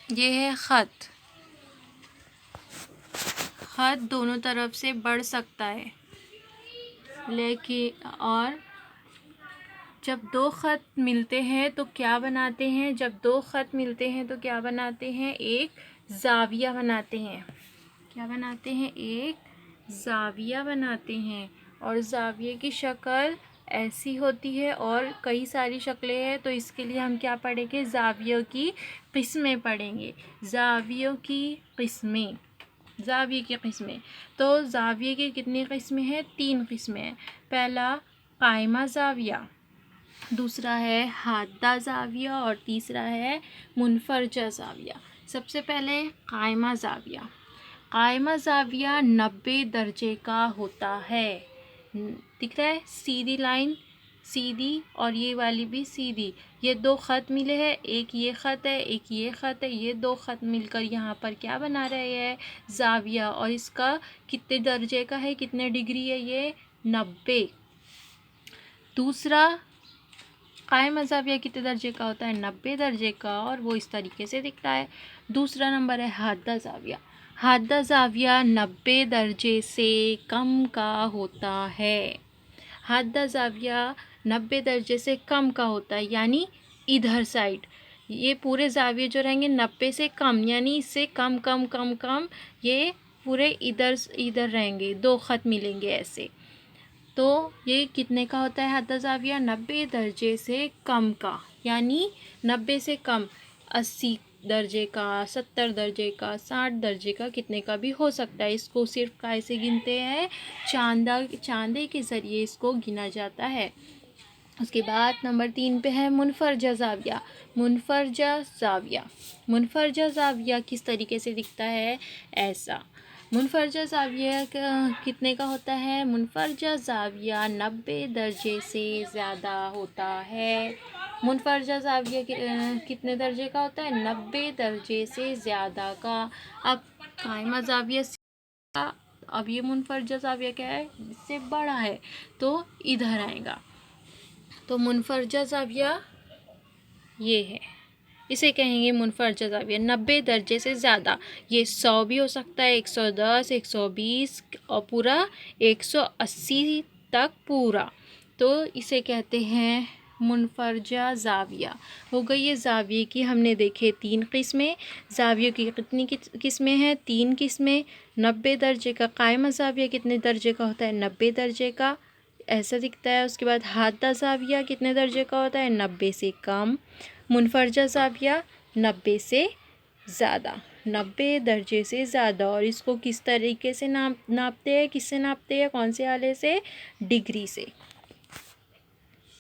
ये है ख़त। ख़त दोनों तरफ से बढ़ सकता है, लेकिन और जब दो ख़त मिलते हैं तो क्या बनाते हैं? जब दो ख़त मिलते हैं तो क्या बनाते हैं? एक ज़ाविया बनाते हैं। क्या बनाते हैं? एक ज़ाविया बनाते हैं। और ज़ाविये की शक्ल ऐसी होती है और कई सारी शक्लें हैं, तो इसके लिए हम क्या पढ़ेंगे? ज़ावियों की किस्में पढ़ेंगे। ज़ावियों की किस्में, ज़ाविये की किस्में। तो ज़ाविये की कितनी किस्में हैं? 3 किस्में हैं। पहला कायमा ज़ाविया, दूसरा है हादा ज़ाविया और तीसरा है मुनफरजा ज़ाविया। सबसे पहले कायमा ज़ाविया। कायमा ज़ाविया 90 दर्जे का होता है। दिख रहा है? सीधी लाइन, सीधी, और ये वाली भी सीधी। ये दो ख़त मिले हैं, एक ये ख़त है, एक ये ख़त है। ये दो ख़त मिलकर यहाँ पर क्या बना रहे हैं? ज़ाविया। और इसका कितने दर्जे का है? कितने डिग्री है ये? 90। दूसरा कायमा ज़ाविया कितने दर्जे का होता है? 90 दर्जे का, और वो इस तरीके से दिखता है। दूसरा नंबर है हादा ज़ाविया। हादा ज़ाविया 90 दर्जे से कम का होता है। हादा ज़ाविया 90 दर्जे से कम का होता है, यानी इधर साइड। ये पूरे ज़ाविये जो रहेंगे 90 से कम, यानी इससे कम कम कम कम, ये पूरे इधर इधर रहेंगे। दो ख़त मिलेंगे ऐसे। तो ये कितने का होता है हादा ज़ाविया? 90 दर्जे से कम का, यानी 90 से कम 80 दर्जे का, 70 दर्जे का, 60 दर्जे का, कितने का भी हो सकता है। इसको सिर्फ कैसे गिनते हैं? चांदे के ज़रिए इसको गिना जाता है। उसके बाद नंबर 3 पे है मुनफरजा ज़ाविया। मुनफरजा ज़ाविया, मुनफरजा ज़ाविया किस तरीके से दिखता है? ऐसा। मुनफरजा ज़ाविया कितने का होता है? मुनफरजा ज़ाविया 90 दर्जे से ज़्यादा होता है। मुनफरजा ज़ाविया कितने दर्जे का होता है? 90 दर्जे से ज़्यादा का। अब कायमा ज़ाविया अब ये मुनफरजा ज़ाविया क्या है? इससे बड़ा है, तो इधर आएगा। तो मुनफरजा ज़ाविया ये है, इसे कहेंगे मुनफरजा ज़ाविया। 90 दर्जे से ज़्यादा, ये 100 भी हो सकता है, 110, 120 और पूरा 180 तक पूरा। तो इसे कहते हैं मुनफरजा ज़ाविया। हो गई ये ज़ाविये की, हमने देखे 3 किस्में। ज़ावियों की कितनी किस्में हैं? 3 किस्में। 90 दर्जे का कायमा ज़ाविया कितने दर्जे का होता है? 90 दर्जे का, ऐसा दिखता है। उसके बाद हादा ज़ाविया कितने दर्जे का होता है? 90 से कम। मुनफरजा ज़ाविया 90 से ज़्यादा, 90 दर्जे से ज़्यादा। और इसको किस तरीके से नापते हैं? किससे नापते हैं? कौन से आले से? डिग्री से।